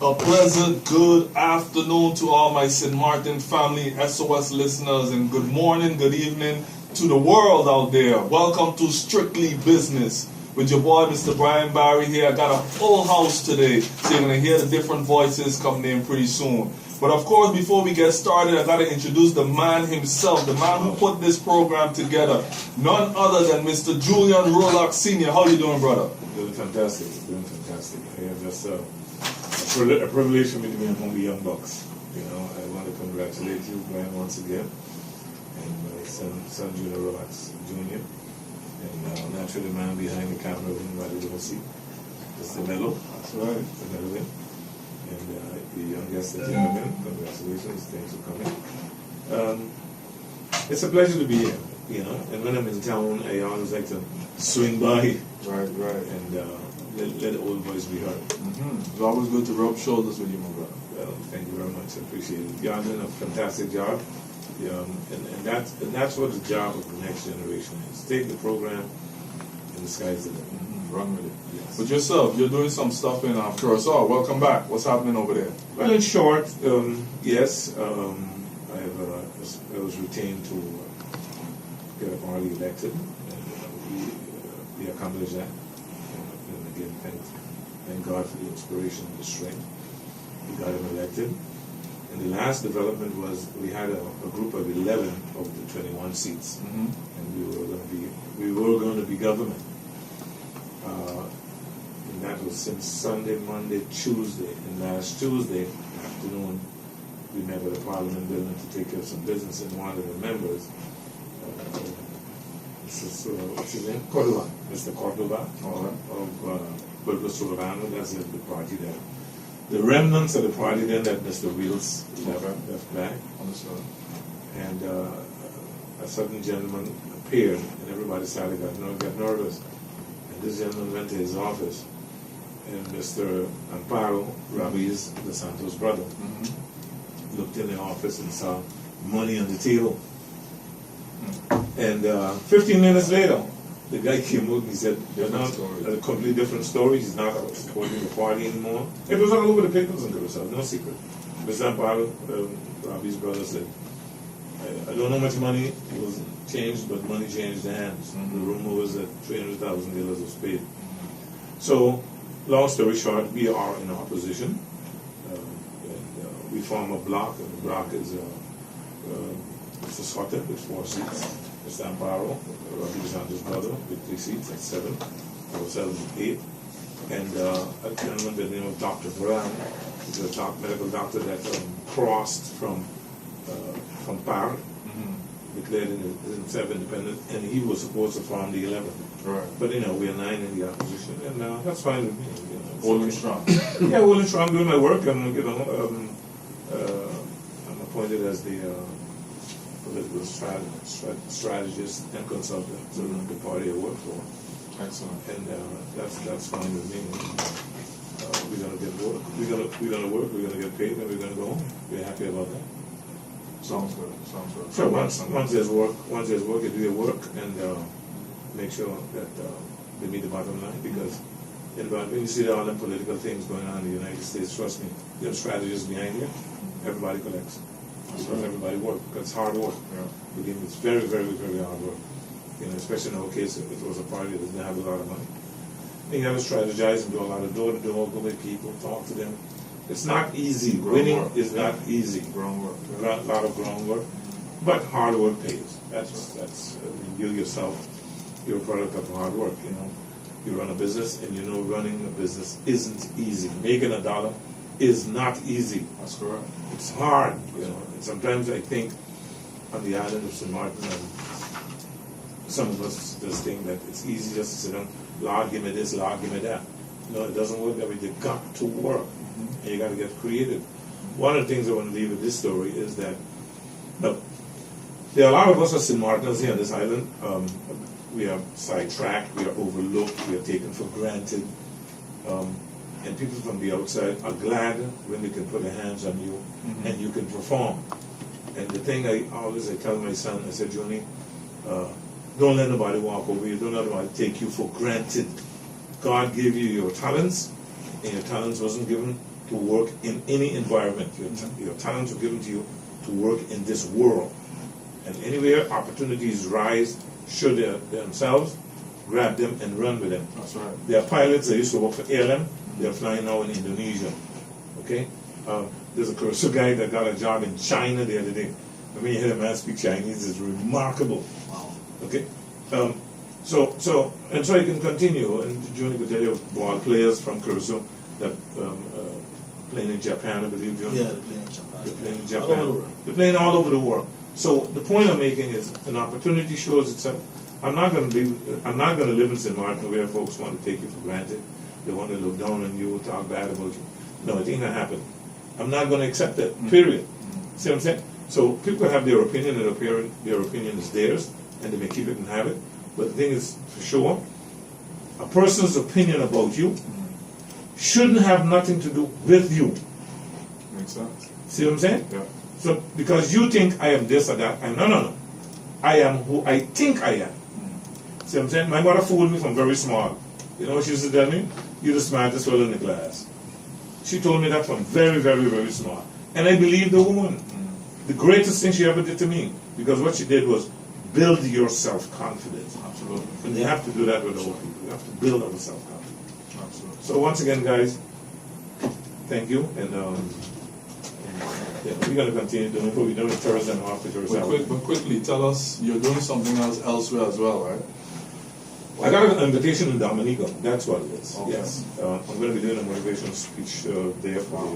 A pleasant good afternoon to all my St. Martin family, SOS listeners, and good morning, good evening to the world out there. Welcome to Strictly Business with your boy, Mr. Bryan Barry here. I got a full house today, so you're going to hear the different voices coming in pretty soon. But of course, before we get started, I got to introduce the man himself, the man who put this program together. None other than Mr. Julian Rollocks Sr. How you doing, brother? Doing fantastic, doing fantastic. I have just a privilege for me to be among the young bucks. You know, I want to congratulate you, Brian, once again, and my son Julian Rollocks Jr. And naturally, the man behind the camera, everybody don't see, Mr. Mello. That's right. Mr. Mello. And the young guest that you have in, congratulations, thanks for coming. It's a pleasure to be here, you know, and when I'm in town, I always like to swing by. Right. And let the old voice be heard. It's always good to rub shoulders with you, my brother. Well, thank you very much. I appreciate it. You're doing a fantastic job. And that's what the job of the next generation is. Take the program and the sky's the limit. Run with it. Yes. But yourself, you're doing some stuff in Curacao. Welcome back. What's happening over there? Well, in short, yes, I was retained to get a party elected, and we accomplished that. And again, thank God for the inspiration and the strength. We got him elected. And the last development was we had a group of 11 of the 21 seats, and we were going to be government. And that was since Sunday, Monday, Tuesday. And last Tuesday afternoon, we met at the Parliament building to take care of some business, and one of the members, what's his name? Cordova. Mr. Cordova Right. of Burgos Soberano. That's the party that, the remnants of the party then that Mr. Wheels left back. Understood. And a certain gentleman appeared, and everybody started got nervous. And this gentleman went to his office, and Mr. Amparo, Rabi's, the Santos brother, looked in the office and saw money on the table. And 15 minutes later, the guy came out and he said, they're not a completely different story. He's not supporting the party anymore. It was all over the papers in Curacao, no secret. Mr. Amparo, Rabi's brother, said, I don't know how much money was changed, but money changed hands. The rumor was that $300,000 was paid. So, long story short, we are in opposition. And we form a block, and the block is Mr. Scotter with 4 seats, Mr. Amparo, Rabi Santos' brother, with 3 seats, that's 7, or 7, 8. And a gentleman by the name of Dr. Brown, who's a medical doctor that crossed from PAR, declared himself independent, and he was supposed to form the 11th. Right. But we are 9 in the opposition, and that's fine with me. Holding strong. Yeah, holding strong, doing my work, and I'm appointed as the political strategist and consultant to the party I work for. Excellent. And that's fine with me. We're gonna get work. We're gonna work. We're gonna get paid, and we're gonna go home. We're happy about that. Sounds good. So once there's work, you do your work and make sure that they meet the bottom line. Because when you see all the political things going on in the United States, trust me, there are strategists behind here. Everybody collects. Because everybody works. Because it's hard work. Yeah. Again, it's very, very, very hard work. Especially in our case, it was a party that didn't have a lot of money. And you have to strategize and do a lot of door-to-door, go with people, talk to them. It's not easy. Winning is not easy. Groundwork. A lot of groundwork, but hard work pays. That's you yourself. You're a product of hard work. You run a business, and running a business isn't easy. Making $1 is not easy. That's correct. It's hard. And sometimes I think on the island of St. Martin, some of us just think that it's easy just to sit down. Lord, give me this. Lord, give me that. No, it doesn't work that way. You got to work. And you got to get creative. One of the things I want to leave with this story is that there are a lot of us as St. Martiners here on this island. We are sidetracked, we are overlooked, we are taken for granted. And people from the outside are glad when they can put their hands on you and you can perform. And the thing I tell my son, I said, Johnny, don't let nobody walk over you. Don't let nobody take you for granted. God gave you your talents, and your talents wasn't given to work in any environment. Your talents are given to you to work in this world. And anywhere opportunities rise, show themselves, grab them and run with them. That's right. There are pilots that used to work for ALM. They're flying now in Indonesia. Okay? There's a Curacao guy that got a job in China the other day. I mean, you hear a man speak Chinese, it's remarkable. Wow. Okay? So you can continue, and Junior could tell you of ball players from Curacao that playing in Japan, I believe, Junior. Yeah, they're playing in Japan. They're playing in All Japan. over the world. They're playing all over the world. So the point I'm making is an opportunity shows itself. I'm not going to live in St. Martin where folks want to take you for granted. They want to look down on you, talk bad about you. No, it ain't gonna happen. I'm not going to accept that. Period. See what I'm saying? So people have their opinion, and their opinion is theirs, and they may keep it and have it. But the thing is, for sure, a person's opinion about you shouldn't have nothing to do with you. Makes sense. See what I'm saying? Yeah. So because you think I am this or that, no. I am who I think I am. See what I'm saying? My mother fooled me from very small. You know what she used to tell me? You're the smartest fellow in the class. She told me that from very, very, very small. And I believed the woman. The greatest thing she ever did to me. Because what she did was build your self-confidence. Absolutely. And you have to do that with all people. You have to build our self-confidence. Absolutely. So once again, guys, thank you. And we're going to continue doing what we're doing Thursday and after Thursday. But quickly, tell us, you're doing something else elsewhere as well, right? I got an invitation in Dominica. That's what it is. Okay. Yes. I'm going to be doing a motivational speech there for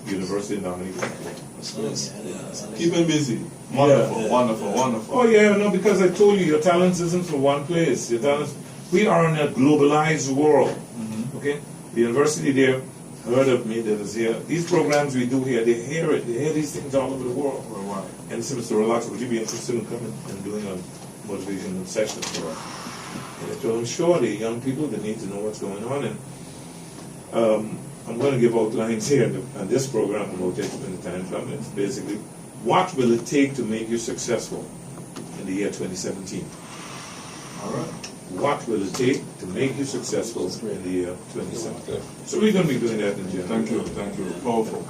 the University in Dominica. That's nice. Yeah, that's nice. Keep him busy. Wonderful, Yeah. wonderful. Oh yeah, no, because I told you your talents isn't for one place. Your talents. We are in a globalized world. Okay. The university there heard of me. That is here. These programs we do here, they hear it. They hear these things all over the world. Worldwide. And so, Mr. Rollocks, would you be interested in coming and doing a motivational session for us? And I told him, sure, the young people, they need to know what's going on. And I'm going to give outlines here on this program about it when the time comes. It's basically, what will it take to make you successful in the year 2017? All right. What will it take to make you successful in the year 2017? So we're going to be doing that in January. Thank you. Powerful.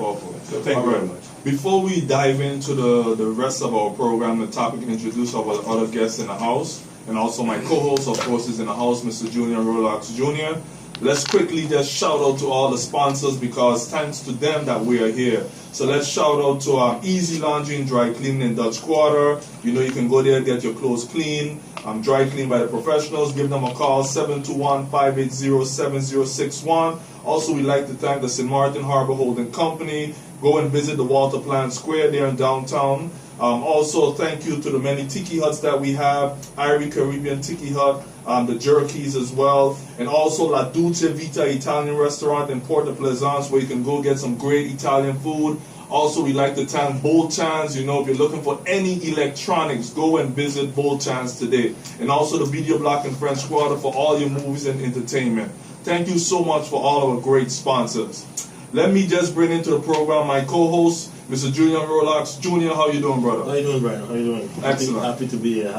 So thank you very much. Before we dive into the rest of our program, the topic and introduce our other guests in the house, and also my co-host, of course, is in the house, Mr. Julian Rollocks Jr. Let's quickly just shout out to all the sponsors because thanks to them that we are here. So let's shout out to our Easy Laundry and Dry Cleaning in Dutch Quarter. You know you can go there and get your clothes clean. Dry cleaned by the professionals. Give them a call, 721-580-7061. Also, we'd like to thank the St. Martin Harbor Holding Company. Go and visit the Walter Plant Square there in downtown. Also, thank you to the many tiki huts that we have. Irie Caribbean Tiki Hut, the Jerkies as well. And also La Duce Vita Italian Restaurant in Port de Plaisance where you can go get some great Italian food. Also, we like to thank Boltans. You know, if you're looking for any electronics, go and visit Boltans today. And also the Video Block and French Quarter for all your movies and entertainment. Thank you so much for all our great sponsors. Let me just bring into the program my co-host, Mr. Julian Rollocks Jr. How you doing, brother? How you doing, Brian? How you doing? Excellent. Happy to be here.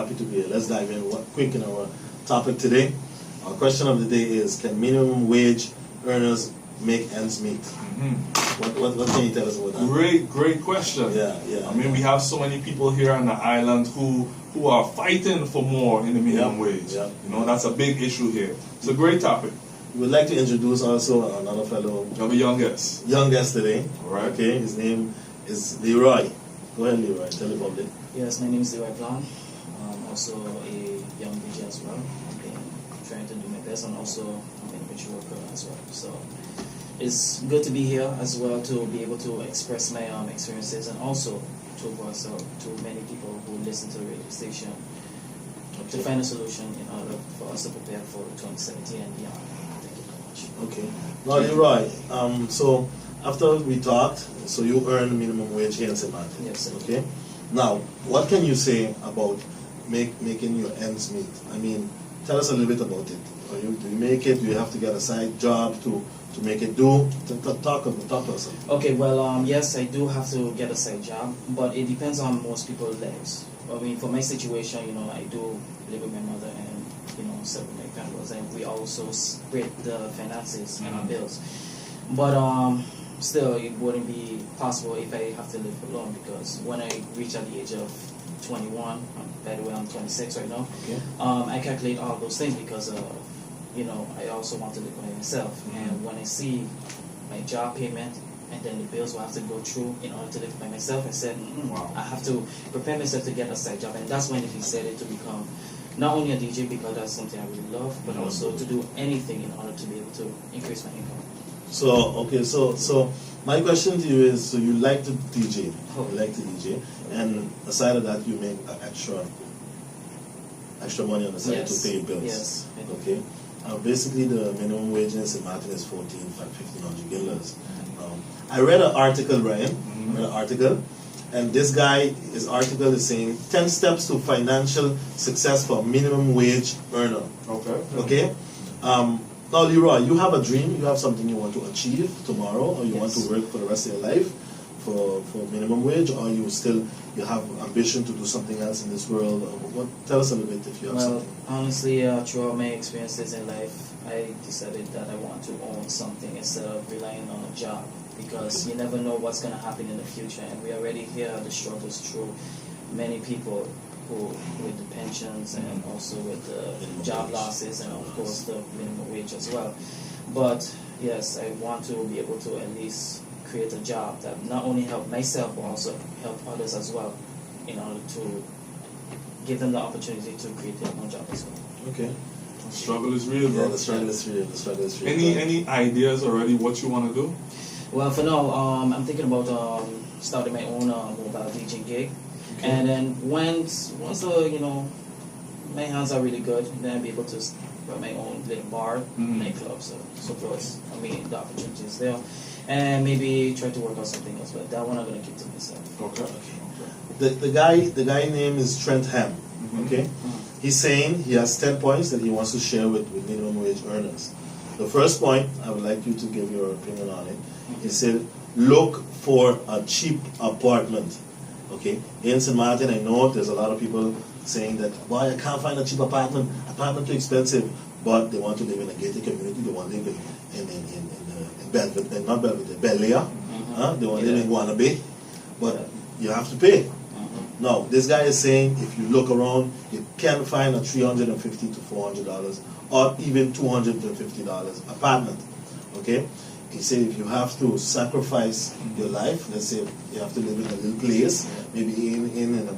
Let's dive in quick in our topic today. Our question of the day is, can minimum wage earners make ends meet? What can you tell us about that? Great question. Yeah. I mean, we have so many people here on the island who are fighting for more in the minimum wage. Yeah. You know, that's a big issue here. It's a great topic. We would like to introduce also another fellow, We have a young guest. today. All right. Okay, his name is Leroy. Go ahead, Leroy. Tell the public. Yes, my name is Leroy Plan. I'm also a young DJ as well. I've been trying to do my best, and also I'm an individual worker as well. So it's good to be here as well to be able to express my experiences, and also to voice out to many people who listen to the radio station to find a solution in order for us to prepare for 2017 and beyond. Thank you very much. Okay. Now, Leroy, so after we talked, so you earn minimum wage here in St. Martin. Yes, sir. Okay. Now, what can you say about making your ends meet? I mean, tell us a little bit about it. Do you make it? Do you have to get a side job to make it do? Talk to us. Okay, well, yes, I do have to get a side job, but it depends on most people's lives. I mean, for my situation, you know, I do live with my mother and, you know, several of my families, and we also split the finances and our bills. But still, it wouldn't be possible if I have to live alone, because when I reach at the age of 21, by the way, I'm 26 right now. Okay. I calculate all those things because I also want to live by myself. And when I see my job payment and then the bills will have to go through in order to live by myself, I said, Wow. I have to prepare myself to get a side job. And that's when I decided to become not only a DJ, because that's something I really love, but also to do anything in order to be able to increase my income. So okay, so my question to you is: so you like to DJ, and aside of that, you make extra money on the side Yes. to pay bills. Yes. I do. Okay. Basically, the minimum wage in St. Martin is $1,500. I read an article, Ryan. Read an article, and this guy, his article is saying 10 steps to financial success for minimum wage earner. Okay. Okay. Now, Leroy, you have a dream. You have something you want to achieve tomorrow, or you want to work for the rest of your life for minimum wage, or you have ambition to do something else in this world. Tell us a little bit if you have Well, something. honestly, throughout my experiences in life, I decided that I want to own something instead of relying on a job, because you never know what's going to happen in the future. And we already hear the struggles through many people who, with the pensions and also with the job losses and of course the minimum wage as well. But yes, I want to be able to at least create a job that not only help myself but also help others as well, in order to give them the opportunity to create their own job as well. Okay. The struggle is real, Yeah, bro. the struggle is real. The struggle is real. Any ideas already what you want to do? Well, for now, I'm thinking about starting my own mobile DJ gig, Okay. and then once my hands are really good, then I'll be able to run my own little bar, nightclub, so forth. I mean, the opportunity is there, and maybe try to work on something else. But that one I'm gonna keep to myself. Okay. The guy name is Trent Ham. Okay. He's saying he has 10 points that he wants to share with minimum wage earners. The first point, I would like you to give your opinion on it. He said, look for a cheap apartment. Okay, in St. Martin, I know there's a lot of people saying that, boy, I can't find a cheap apartment too expensive, but they want to live in a gated community, they want to live in Belvedere, not Belvedere, Bel Air, they want to live in Guana Bay, but you have to pay. Now, this guy is saying if you look around, you can find a $350 to $400 or even $250 apartment. Okay? He said if you have to sacrifice your life, let's say you have to live in a little place, maybe in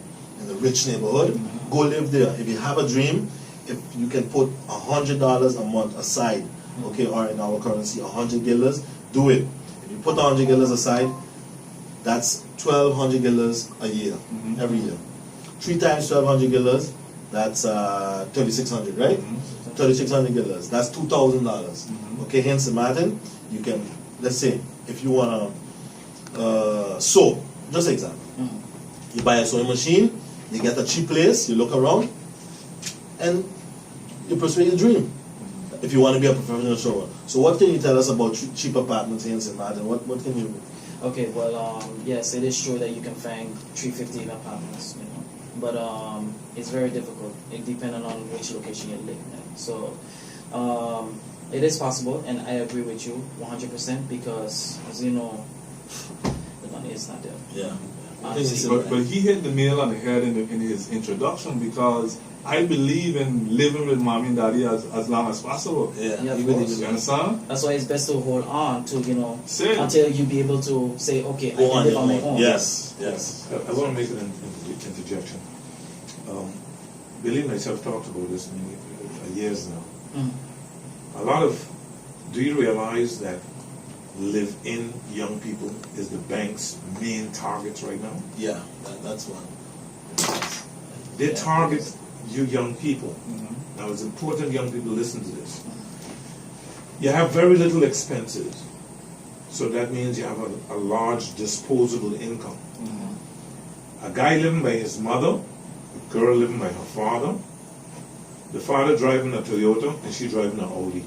a rich neighborhood, go live there. If you have a dream, if you can put $100 a month aside, okay, or in our currency, 100 guilders, do it. If you put 100 guilders aside, that's 1,200 guilders a year, every year. 3 times 1,200 guilders, that's 3,600, right? 3,600 guilders, that's $2,000. Okay, hence the Martin, you can, let's say, if you want to sew, just an example. You buy a sewing machine, you get a cheap place, you look around, and you pursue your dream. If you want to be a professional sewer. So what can you tell us about cheap apartments here in St. Martin? What can you... Okay, well, yes, it is true that you can find 350 in apartments, but it's very difficult. It depends on which location you're living in. So it is possible, and I agree with you 100% because, as you know, the money is not there. Yeah. But he hit the nail on the head in his introduction, because I believe in living with mommy and daddy as long as possible. Yeah, Yeah, of even course. if You understand? That's why it's best to hold on to, Say it. until you be able to say, okay, I go can on live your on my own. own. Yes, yes. I want to make an interjection. Billy and myself talked about this for years now. Do you realize that live-in young people is the bank's main targets right now? Yeah, that's one. They target you young people. Now it's important young people listen to this. You have very little expenses, so that means you have a large disposable income. A guy living by his mother, a girl living by her father, the father driving a Toyota and she driving an Audi.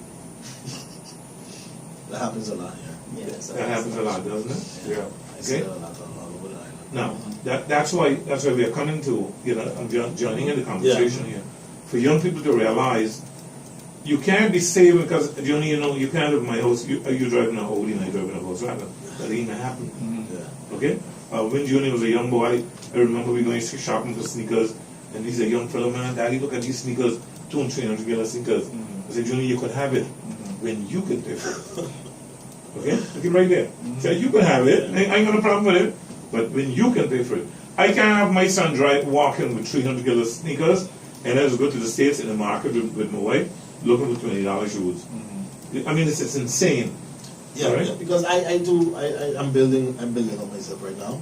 That happens a lot here. Yeah, so That happens a lot, doesn't it? Yeah. I see that a lot all over the island. Now, that's why we are coming to, I'm joining in the conversation here. For young people to realize, you can't be saving because, you can't live in my house, you're driving an Audi and I'm driving a Volkswagen. that ain't gonna happen. Yeah. Okay? When Julian was a young boy, I remember we going shopping for sneakers, and he's a young fellow, man, Daddy, look at these sneakers, $200, $300 sneakers. I said, Julian, you could have it when you can pay for it. Okay? Look it right there. Say, you can have it, I ain't got a problem with it, but when you can pay for it. I can't have my son walking with $300 sneakers, and I just go to the States in the market with my wife, looking for $20 shoes. I mean, it's insane. Yeah, right? yeah, because I'm building up myself right now.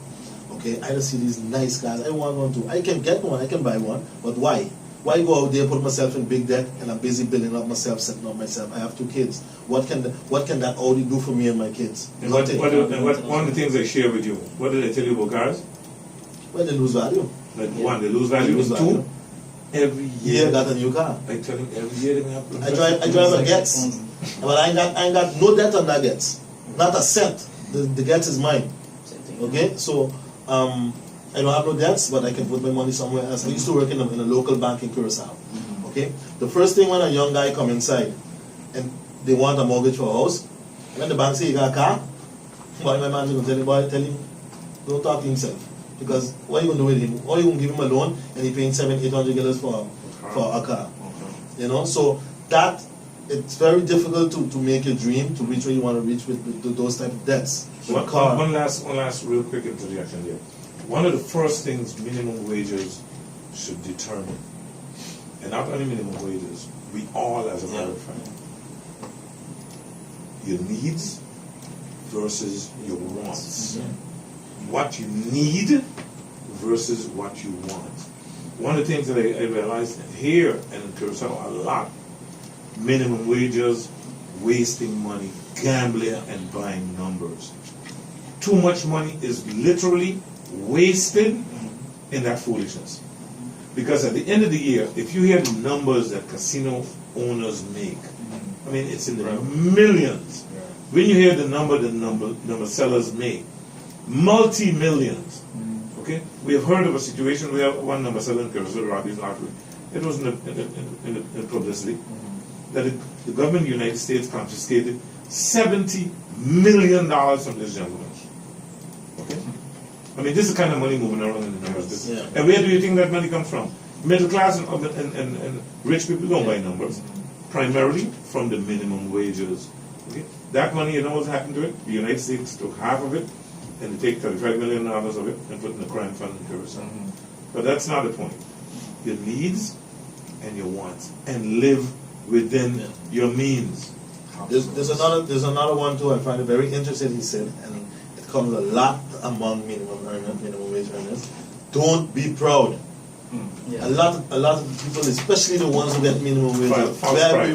Okay, I just see these nice cars. I want one too. I can get one, I can buy one, but why? Why go out there, put myself in big debt, and I'm busy building up myself, setting up myself. I have 2 kids. What can that Audi do for me and my kids? And one of the things I share with you, what did I tell you about cars? Well, they lose value. Like one, they lose value. Lose value. 2, every year year. got a new car. I tell him every year they're gonna have to I drive a Getz, but I ain't got no debt on that Getz. Not a cent. The Getz is mine. Okay, so I don't have no debts, but I can put my money somewhere else. I used to work in a local bank in Curacao. Okay, the first thing when a young guy come inside and they want a mortgage for a house, when the bank say you got a car, boy, my man is gonna tell him, don't talk to himself. Because what are you gonna do with him? Or you gonna give him a loan and he paying $700-800 for a car. You know, so that it's very difficult to make your dream to reach where you want to reach with those type of debts. One last real quick interjection here. One of the first things minimum wages should determine, and not only minimum wages, we all, as a matter of fact, your needs versus your wants. What you need versus what you want. One of the things that I realized here in Curacao a lot, minimum wages, wasting money, gambling, and buying numbers. Too much money is literally wasted in that foolishness. Because at the end of the year, if you hear the numbers that casino owners make, I mean, it's in the millions. When you hear the number sellers make, multi-millions. Okay? We have heard of a situation where one number seller in Curacao robbed his lottery. It was in the publicity that the government of the United States confiscated $70 million from this gentleman. Okay? I mean, this is the kind of money moving around in the numbers. Yeah. And where do you think that money comes from? Middle class and rich people don't buy numbers. Primarily from the minimum wages. Okay? That money, you know what's happened to it? The United States took half of it, and they take $35 million of it and put it in the crime fund in Curacao. But that's not the point. Your needs and your wants, and live within your means. There's another one too. I find it very interesting. He said, and it comes a lot among minimum wage earners. Don't be proud. Yeah. A lot of people, especially the ones who get minimum wage, are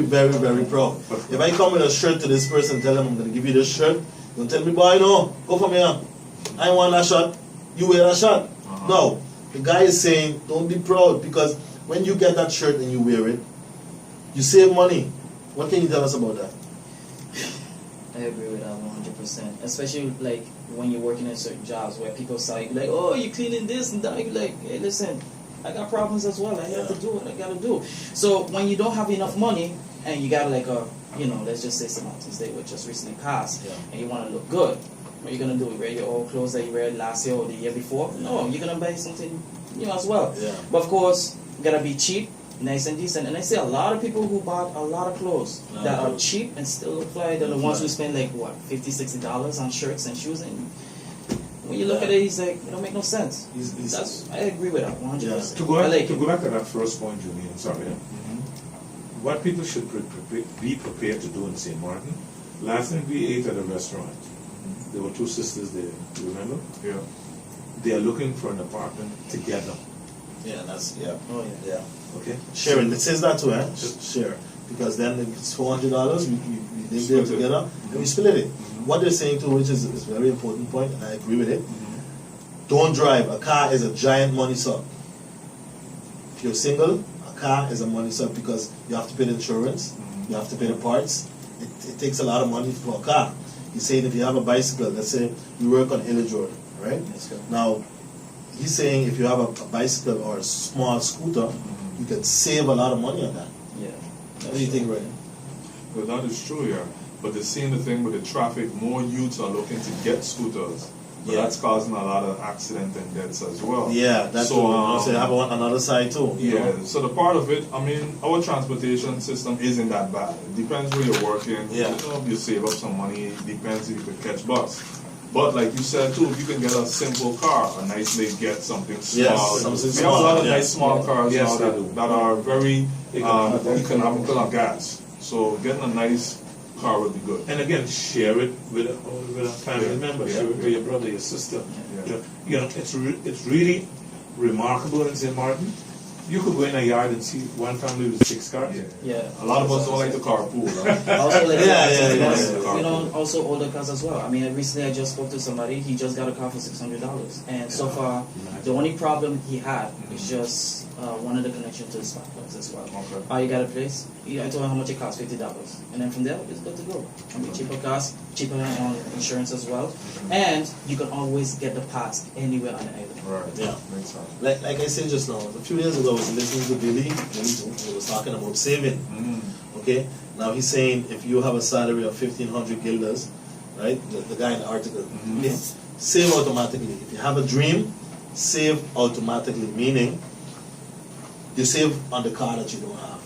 very proud. If I come with a shirt to this person and tell them I'm going to give you this shirt, don't tell me, boy, no, go for me. I want that shirt. You wear that shirt. No, the guy is saying don't be proud, because when you get that shirt and you wear it, you save money. What can you tell us about that? I agree with that 100%. Especially like when you're working in certain jobs where people say, you like, oh, you're cleaning this and that. You're like, hey, listen, I got problems as well. I have to do what I gotta do. So when you don't have enough money and you got like a, let's just say St. Martin's Day, which just recently passed, and you want to look good, what are you gonna do? You wear your old clothes that you wear last year or the year before? No, you're gonna buy something new as well. Yeah. But of course, you gotta be cheap, nice and decent. And I see a lot of people who bought a lot of clothes that are cheap and still look fly. They're the ones who spend like what, $50-$60 on shirts and shoes. And when you look at it, he's like, it don't make no sense. I agree with that 100%. To go back to that first point, Julian, sorry. What people should be prepared to do in St. Martin. Last night we ate at a restaurant. There were 2 sisters there. You remember? Yeah. They are looking for an apartment together. Yeah, that's Oh yeah. yeah. Okay. Sharing. It says that too, eh? Share. Because then if it's $400, we live there together and we split it. What they're saying too, which is a very important point, and I agree with it. Don't drive. A car is a giant money suck. If you're single, a car is a money suck because you have to pay the insurance, you have to pay the parts. It takes a lot of money for a car. He's saying if you have a bicycle, let's say you work on Illidge Road, right? Now, he's saying if you have a bicycle or a small scooter, you can save a lot of money on that. Yeah. What do you think, Ryan? Well, that is true, yeah. but they're seeing the thing with the traffic. More youths are looking to get scooters. But Yeah. that's causing a lot of accident and deaths as well. Yeah, that's So, so you have another side too. you Yeah, know? so the part of it, I mean, our transportation system isn't that bad. It depends where you're working. Yeah. You know, if you save up some money, it depends if you can catch bus. But like you said too, if you can get a simple car, a nicely get something small. Yes, something We have a lot of small, nice small cars Yes, now they do. that are very Economical. economical on gas. So getting a nice car would be good. And again, share it with a family Yeah. member, Yeah. share it with your brother, your sister. Yeah. You know, it's really remarkable in St. Martin. You could go in a yard and see one family with 6 cars. Yeah. A lot of us don't like to carpool. Right? Also, like, Yeah, because, yeah. you know, also older cars as well. I mean, recently I just spoke to somebody. He just got a car for $600, and so far, the only problem he had is just one of the connection to the spark plugs as well. Okay. You got a place. I told him how much it costs, $50, and then from there it's good to go. I mean, cheaper cars, cheaper on insurance as well, and you can always get the parts anywhere on the island. Right. Yeah. Makes sense. Like I said just now, a few years ago I was listening to Billy, he was talking about saving. Okay? Now he's saying if you have a salary of 1,500 guilders, right? The guy in the article, okay? Save automatically. If you have a dream, save automatically, meaning you save on the car that you don't have.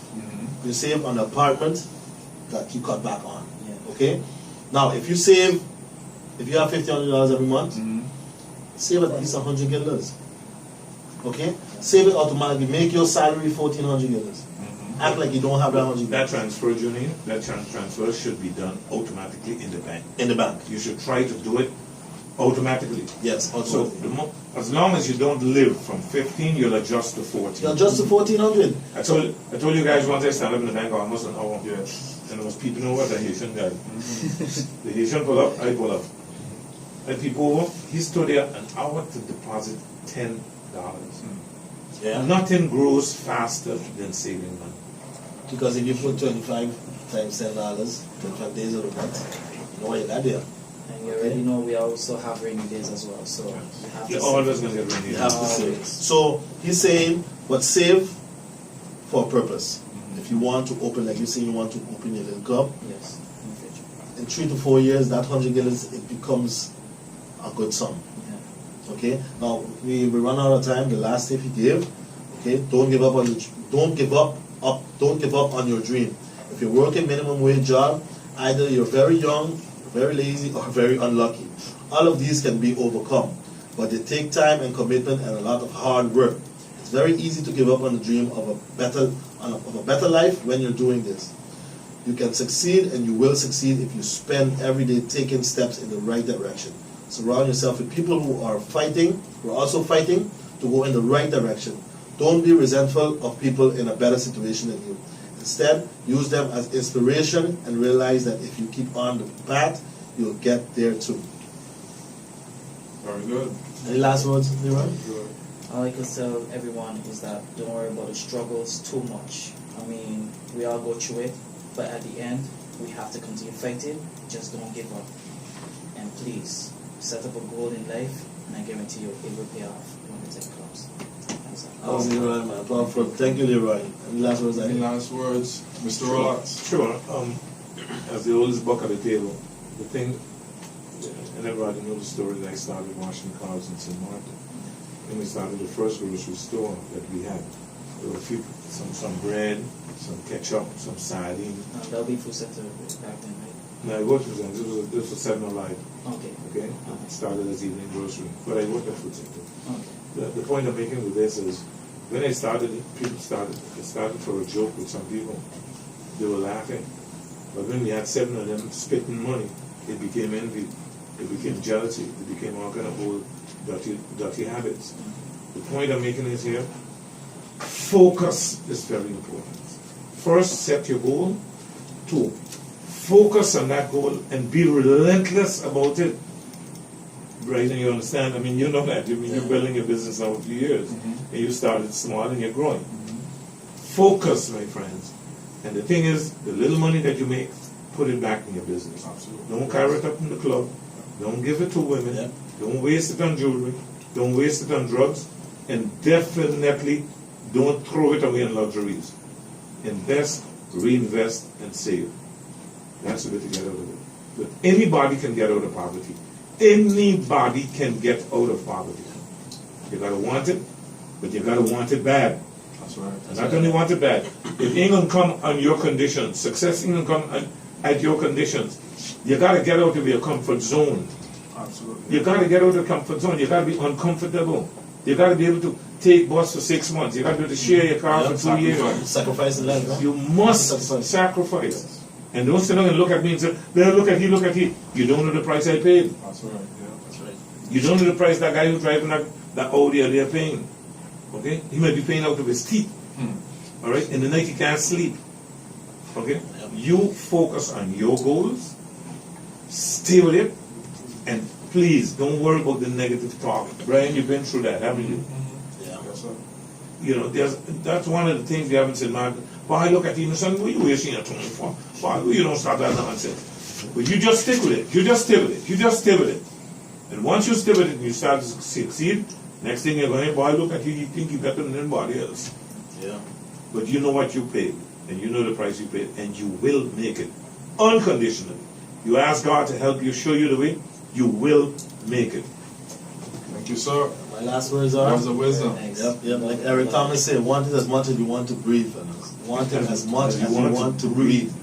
You save on the apartment that you cut back on. Yeah. Okay? Now if you save, if you have $1,500 every month, save at least 100 guilders. Okay? Save it automatically. Make your salary 1,400 guilders. Act like you don't have that 100 That guilders transfer, Junior, that transfer should be done automatically in the bank. in the bank. You should try to do it automatically. Yes, So automatically. as long as you don't live from 15, you'll adjust to 14. You're just to 1,400. I told you guys once I stand up in the bank almost an hour. Yeah. And I was peeping over the Haitian guy. The Haitian pull up, I pull up. I peep over, he stood there an hour to deposit $10. Yeah. Nothing grows faster than saving money. Because if you put 25 times $10, 25 days of the month, you know what you got there. And you already know we also have rainy days as well, so you have to You're save. always going to get rainy. You have to save. Always. So he's saying, but save for a purpose. If you want to open, like you say, you want to open your little club, Yes, in the future. in 3 to 4 years, that 100 guilders, it becomes a good sum. Yeah. Okay. Now we run out of time. The last tip he gave. Okay. Don't give up on your. Don't give up. Don't give up on your dream. If you're working minimum wage job, either you're very young, very lazy, or very unlucky. All of these can be overcome, but they take time and commitment and a lot of hard work. It's very easy to give up on the dream of a better life when you're doing this. You can succeed and you will succeed if you spend every day taking steps in the right direction. Surround yourself with people who are also fighting to go in the right direction. Don't be resentful of people in a better situation than you. Instead, use them as inspiration and realize that if you keep on the path, you'll get there too. Very good. Any last words, Leroy? Good. All I can tell everyone is that don't worry about the struggles too much. I mean, we all go through it, but at the end, we have to continue fighting. Just don't give up. And please, set up a goal in life, and I guarantee you it will pay off when the time comes. Thanks, sir. That was Leroy, man. Powerful. Thank you, Leroy. Any last words, Any Ike? last words, Mr. Rollocks? Sure. As the oldest buck at the table, the thing, and everybody knows the story that I started washing cars in St. Martin. And we started the first grocery store that we had. There were a few, some bread, some ketchup, some sardine. That'll be food center back then, right? Now I worked with them. This was 7 Alive. Okay. Okay? It started as evening grocery. But I worked at food center. Okay. The point I'm making with this is, when I started, it started for a joke with some people. They were laughing. But when we had 7 of them spitting money, it became envy. It became jealousy. It became all kind of old dirty habits. The point I'm making is here, focus is very important. First, set your goal. 2, focus on that goal and be relentless about it. Bryson, you understand? I mean, you know that. I mean, you're building your business now a few years. And you started small and you're growing. Focus, my friends. And the thing is, the little money that you make, put it back in your business. Absolutely. Don't carry it up in the club. Don't give it to women. Yeah. Don't waste it on jewelry. Don't waste it on drugs. And definitely don't throw it away in luxuries. Invest, reinvest, and save. That's the way to get out of it. But anybody can get out of poverty. Anybody can get out of poverty. You gotta want it, but you gotta want it bad. That's right. Not only want it bad, it ain't gonna come on your conditions. Success ain't gonna come at your conditions. You gotta get out of your comfort zone. Absolutely. You gotta get out of the comfort zone. You gotta be uncomfortable. You gotta be able to take bus for 6 months. You gotta be able to share your car for 2 years. Sacrifice the life, huh? You must sacrifice. And don't sit down and look at me and say, well, look at he. You don't know the price I paid. That's right. Yeah, that's right. You don't know the price that guy who's driving that Audi they're paying. Okay? He might be paying out of his teeth. All right? In the night he can't sleep. Okay? You focus on your goals, stay with it, and please don't worry about the negative talk. Brian, you've been through that, haven't you? Yeah. Yes, sir. You know, that's one of the things we haven't said, man. Why look at you and say, what are you wasting your time for? Why you don't start that nonsense? But you just stick with it. You just stay with it. You just stay with it. And once you stay with it and you start to succeed, next thing you're going, boy, look at you, you think you're better than anybody else. Yeah. But you know what you paid, and you know the price you paid, and you will make it unconditionally. You ask God to help you, show you the way, you will make it. Thank you, sir. My last words are. Words of wisdom. Yep. Like Eric Thomas said, want it as much as you want to breathe, fellas. Want it as much as you want to breathe.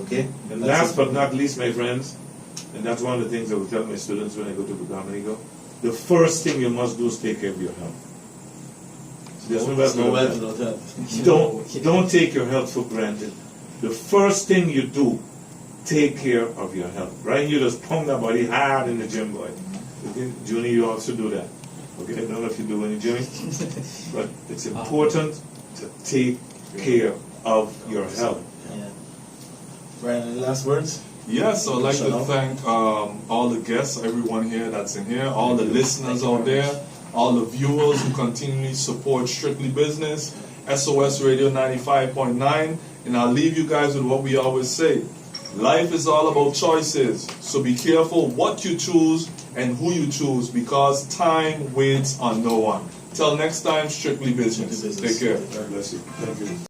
Okay? And last but not least, my friends, and that's one of the things I will tell my students when I go to the Dominico, the first thing you must do is take care of your health. There's no better no way than to know that. that. Don't take your health for granted. The first thing you do, take care of your health. Brian, you just pump that body hard in the gym, boy. Okay? Junior, you also do that. Okay, I don't know if you do any gymming, but it's important to take care of your health. Yeah. Brian, any last words? Yes, so I'd like to thank all the guests, everyone here that's in here, all the listeners out there, all the viewers who continually support Strictly Business, SOS Radio 95.9, and I'll leave you guys with what we always say. Life is all about choices, so be careful what you choose and who you choose, because time waits on no one. Till next time, Strictly Business. Take care. God bless you. Thank you.